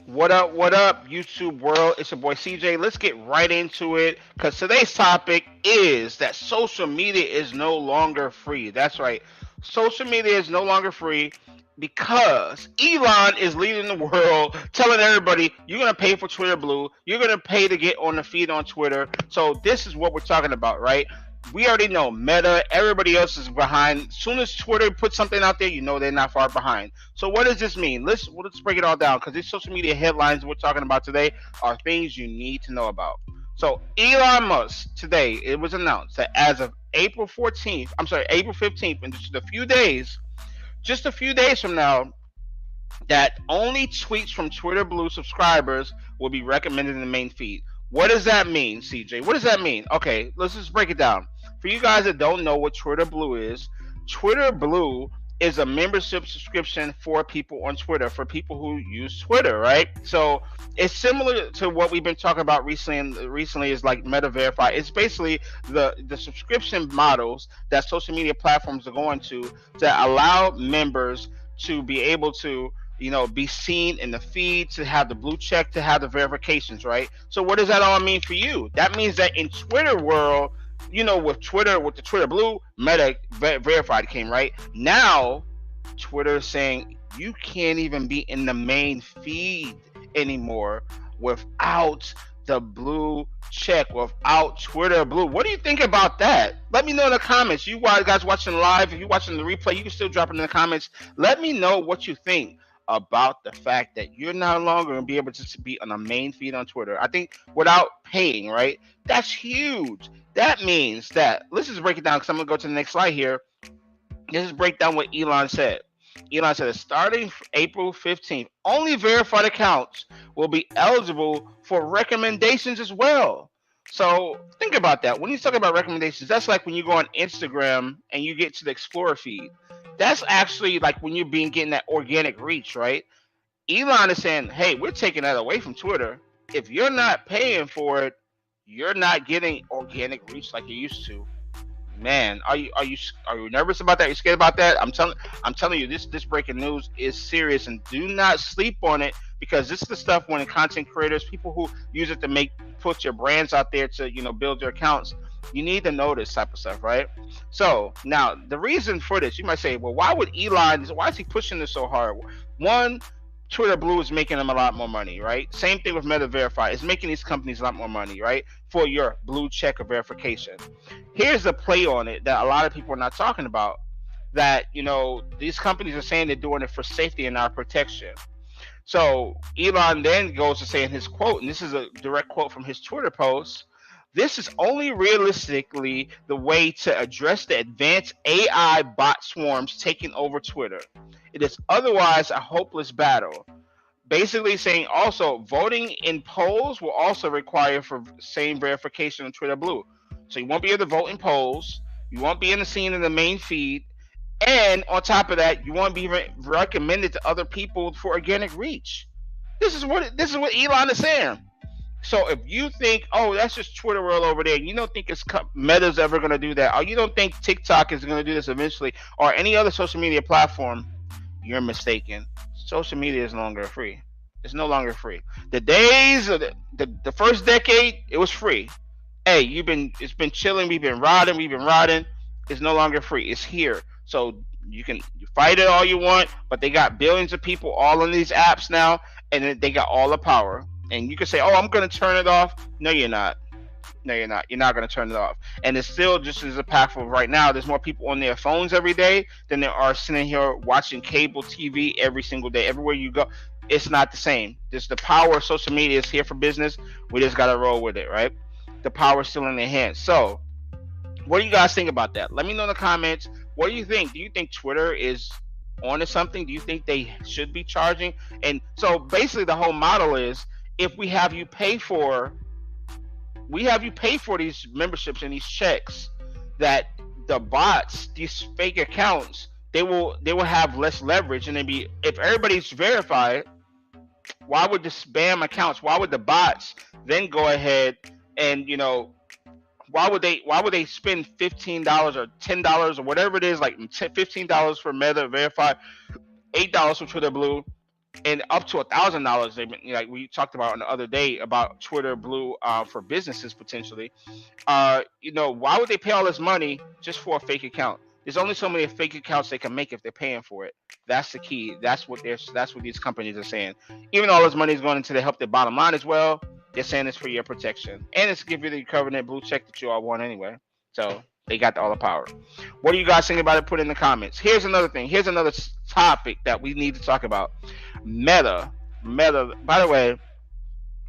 What up, YouTube world? It's your boy CJ. Let's get right into it because today's topic is that social media is no longer free. That's right. Social media is no longer free because Elon is leading the world, telling everybody you're going to pay for Twitter Blue, you're going to pay to get on the feed on Twitter. So, this is what we're talking about, right? We already know Meta, everybody else is behind. As soon as Twitter puts something out there, you know they're not far behind. So what does this mean? Let's break it all down because these social media headlines we're talking about today are things you need to know about. So Elon Musk today it was announced that as of April 15th, in just a few days from now, that only tweets from Twitter Blue subscribers will be recommended in the main feed. What does that mean, CJ? What does that mean? Okay, let's just break it down. For you guys that don't know what Twitter Blue is, Twitter Blue is a membership subscription for people on Twitter, for people who use Twitter, right? So it's similar to what we've been talking about recently. And recently is like Meta Verify. It's basically the subscription models that social media platforms are going to allow members to be able to be seen in the feed, to have the blue check, to have the verifications, right? So what does that all mean for you? That means that in Twitter world, with Twitter, with the Twitter Blue, Meta Verified came, right? Now, Twitter is saying you can't even be in the main feed anymore without the blue check, without Twitter Blue. What do you think about that? Let me know in the comments. You guys watching live, if you're watching the replay, you can still drop it in the comments. Let me know what you think about the fact that you're no longer going to be able to be on a main feed on Twitter. I think without paying, right? That's huge. That means that, let's just break it down because I'm going to go to the next slide here. Let's just break down what Elon said. Elon said that starting April 15th, only verified accounts will be eligible for recommendations as well. So think about that. When you talk about recommendations, that's like when you go on Instagram and you get to the Explorer feed. That's actually like when you're getting that organic reach, right? Elon is saying, hey, we're taking that away from Twitter. If you're not paying for it, you're not getting organic reach like you used to. Man, are you nervous about that? Are you scared about that? I'm telling you, this breaking news is serious, and do not sleep on it because this is the stuff when content creators, people who use it to put your brands out there to build their accounts. You need to know this type of stuff, right? So now the reason for this, you might say, well, why is he pushing this so hard? One, Twitter Blue is making them a lot more money, right? Same thing with Meta Verify. It's making these companies a lot more money, right? For your blue check of verification. Here's the play on it that a lot of people are not talking about. That, these companies are saying they're doing it for safety and not protection. So Elon then goes to say in his quote, and this is a direct quote from his Twitter post, this is only realistically the way to address the advanced AI bot swarms taking over Twitter. It is otherwise a hopeless battle. Basically saying also voting in polls will also require for same verification on Twitter Blue. So you won't be able to vote in polls. You won't be in the scene in the main feed. And on top of that, you won't be recommended to other people for organic reach. This is what Elon is saying. So if you think, oh, that's just Twitter world over there, and you don't think Meta's ever going to do that, or you don't think TikTok is going to do this eventually, or any other social media platform, you're mistaken. Social media is no longer free. It's no longer free. The days of the first decade, it was free. Hey, it's been chilling. We've been riding. It's no longer free. It's here. So you fight it all you want, but they got billions of people all on these apps now, and they got all the power. And you can say, oh, I'm going to turn it off. No, you're not. You're not going to turn it off. And it's still just as impactful right now. There's more people on their phones every day than there are sitting here watching cable TV every single day. Everywhere you go, it's not the same. Just the power of social media is here for business. We just got to roll with it, right? The power is still in their hands. So what do you guys think about that? Let me know in the comments. What do you think? Do you think Twitter is onto something? Do you think they should be charging? And so basically the whole model is, if we have you pay for these memberships and these checks, that the bots, these fake accounts, they will have less leverage, and if everybody's verified, why would the spam accounts, why would the bots then go ahead and why would they spend $15 or $10 or whatever it is, like $15 for Meta Verify, $8 for Twitter Blue, and up to $1,000. They, like we talked about on the other day about Twitter Blue for businesses potentially. Why would they pay all this money just for a fake account? There's only so many fake accounts they can make if they're paying for it. That's the key. That's what these companies are saying. Even though all this money is going into to help their bottom line as well, they're saying it's for your protection. And it's to give you the covenant blue check that you all want anyway. So they got all the power. What do you guys think about it? Put in the comments. Here's another thing. Here's another topic that we need to talk about. Meta. By the way,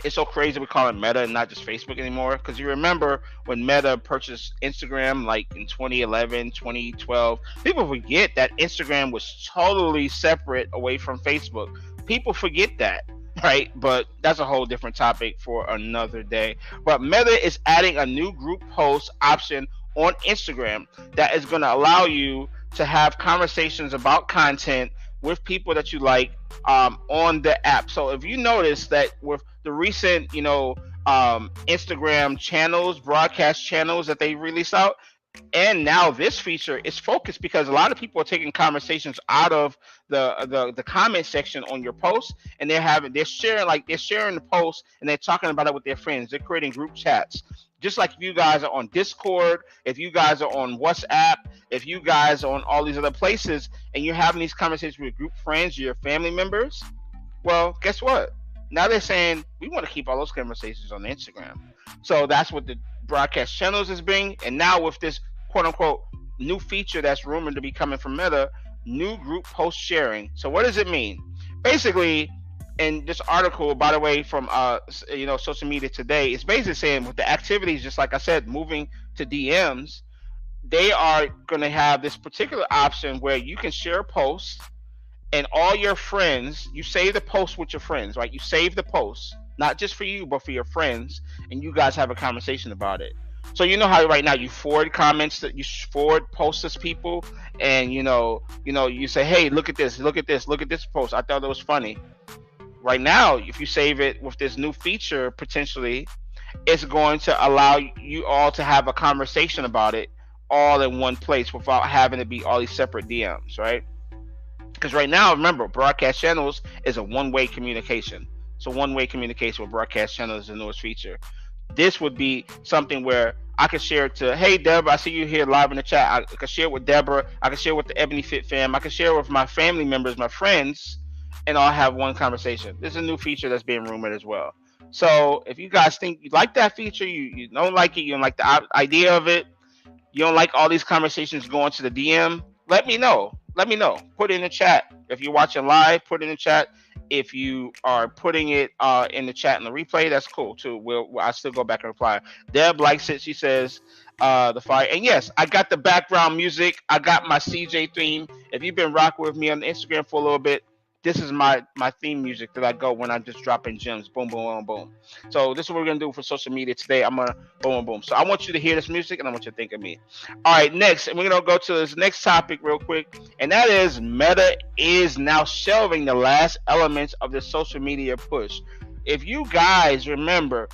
it's so crazy we call it Meta and not just Facebook anymore, because you remember when Meta purchased Instagram like in 2011, 2012, people forget that Instagram was totally separate away from Facebook. People forget that, right? But that's a whole different topic for another day. But Meta is adding a new group post option on Instagram that is going to allow you to have conversations about content with people that you like on the app. So if you notice that with the recent, Instagram channels, broadcast channels that they released out, and now this feature is focused because a lot of people are taking conversations out of the comment section on your post, and they're sharing the post and they're talking about it with their friends. They're creating group chats. Just like if you guys are on Discord, if you guys are on WhatsApp, if you guys are on all these other places, and you're having these conversations with group friends, your family members, well, guess what? Now they're saying we want to keep all those conversations on Instagram. So that's what the broadcast channels is bringing. And now with this quote unquote new feature that's rumored to be coming from Meta, new group post sharing. So what does it mean? Basically, in this article, by the way, from Social Media Today, it's basically saying with the activities, just like I said, moving to DMs, they are going to have this particular option where you can share a post and all your friends, you save the post with your friends, right? You save the post, not just for you, but for your friends, and you guys have a conversation about it. So you know how right now you forward comments, that you forward posts to people, and you say, hey, look at this post. I thought it was funny. Right now, if you save it with this new feature, potentially, it's going to allow you all to have a conversation about it all in one place without having to be all these separate DMs, right? Because right now, remember, broadcast channels is a one-way communication. So one-way communication with broadcast channels is the newest feature. This would be something where I could share it to, hey, Deborah, I see you here live in the chat. I could share it with Deborah. I could share it with the Ebony Fit fam. I could share it with my family members, my friends, and I'll have one conversation. This is a new feature that's being rumored as well. So if you guys think you like that feature, you don't like it, you don't like the idea of it, you don't like all these conversations going to the DM, let me know. Put it in the chat. If you're watching live, put it in the chat. If you are putting it in the chat in the replay, that's cool too. I still go back and reply. Deb likes it. She says the fire. And yes, I got the background music. I got my CJ theme. If you've been rocking with me on Instagram for a little bit, this is my theme music that I go when I'm just dropping gems. Boom, boom, boom, boom. So this is what we're going to do for social media today. I'm going to boom, boom, boom. So I want you to hear this music, and I want you to think of me. All right, next. And we're going to go to this next topic real quick. And that is Meta is now shelving the last elements of the social media push. If you guys remember,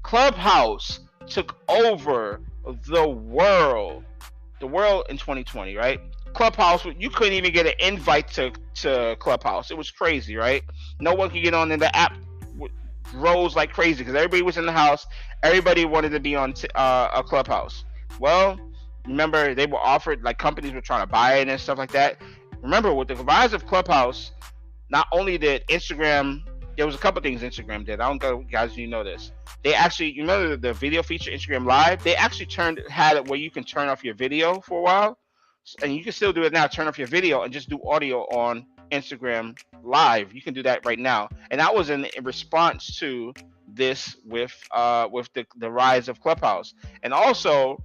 Clubhouse took over the world in 2020, right? Clubhouse, you couldn't even get an invite to Clubhouse. It was crazy, right? No one could get on, and the app rose like crazy because everybody was in the house. Everybody wanted to be on a Clubhouse. Well, remember, they were offered, like companies were trying to buy it and stuff like that. Remember, with the rise of Clubhouse, not only did Instagram, there was a couple things Instagram did. I don't know, guys, you know this. They actually, you remember the video feature, Instagram Live? They actually had it where you can turn off your video for a while. And you can still do it now. Turn off your video and just do audio on Instagram Live. You can do that right now. And that was in response to this with the rise of Clubhouse. And also,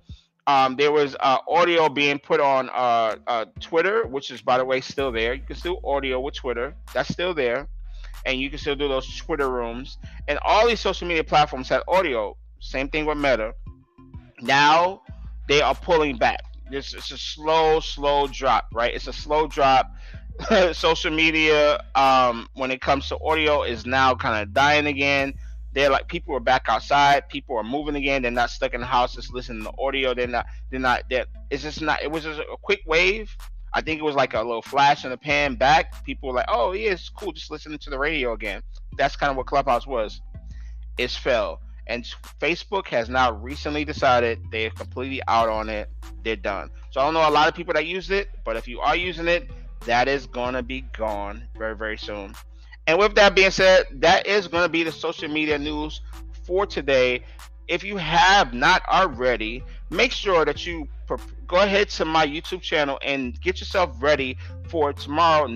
there was audio being put on Twitter, which is, by the way, still there. You can still audio with Twitter. That's still there. And you can still do those Twitter rooms. And all these social media platforms had audio. Same thing with Meta. Now they are pulling back. It's a slow drop, right? It's a slow drop. Social media, when it comes to audio, is now kind of dying again. They're like, people are back outside. People are moving again. They're not stuck in the house just listening to audio. It's just not. It was just a quick wave. I think it was like a little flash in the pan back. People were like, oh, yeah, it's cool just listening to the radio again. That's kind of what Clubhouse was. It's fell. And Facebook has now recently decided they're completely out on it. They're done. So I don't know a lot of people that use it, but if you are using it, that is going to be gone very, very soon. And with that being said, that is going to be the social media news for today. If you have not already, make sure that you go ahead to my YouTube channel and get yourself ready for tomorrow.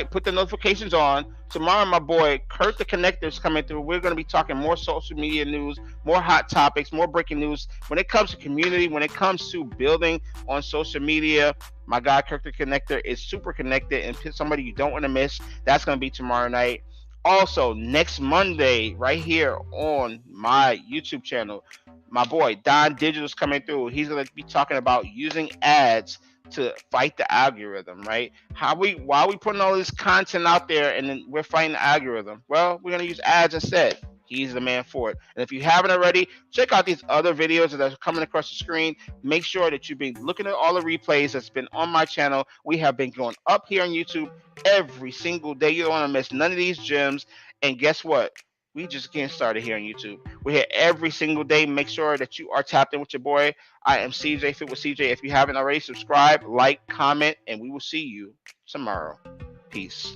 Put the notifications on. Tomorrow, my boy Kurt the Connector is coming through. We're going to be talking more social media news, more hot topics, more breaking news. When it comes to community, when it comes to building on social media, my guy Kurt the Connector is super connected and somebody you don't want to miss. That's going to be tomorrow night. Also, next Monday, right here on my YouTube channel, my boy Don Digital is coming through. He's going to be talking about using ads to fight the algorithm, right? Why are we putting all this content out there and then we're fighting the algorithm? Well, we're going to use ads instead. He's the man for it. And if you haven't already, check out these other videos that are coming across the screen. Make sure that you've been looking at all the replays that's been on my channel. We have been going up here on YouTube every single day. You don't want to miss none of these gems. And guess what? We just getting started here on YouTube. We're here every single day. Make sure that you are tapped in with your boy. I am CJ Fit with CJ. If you haven't already, subscribe, like, comment, and we will see you tomorrow. Peace.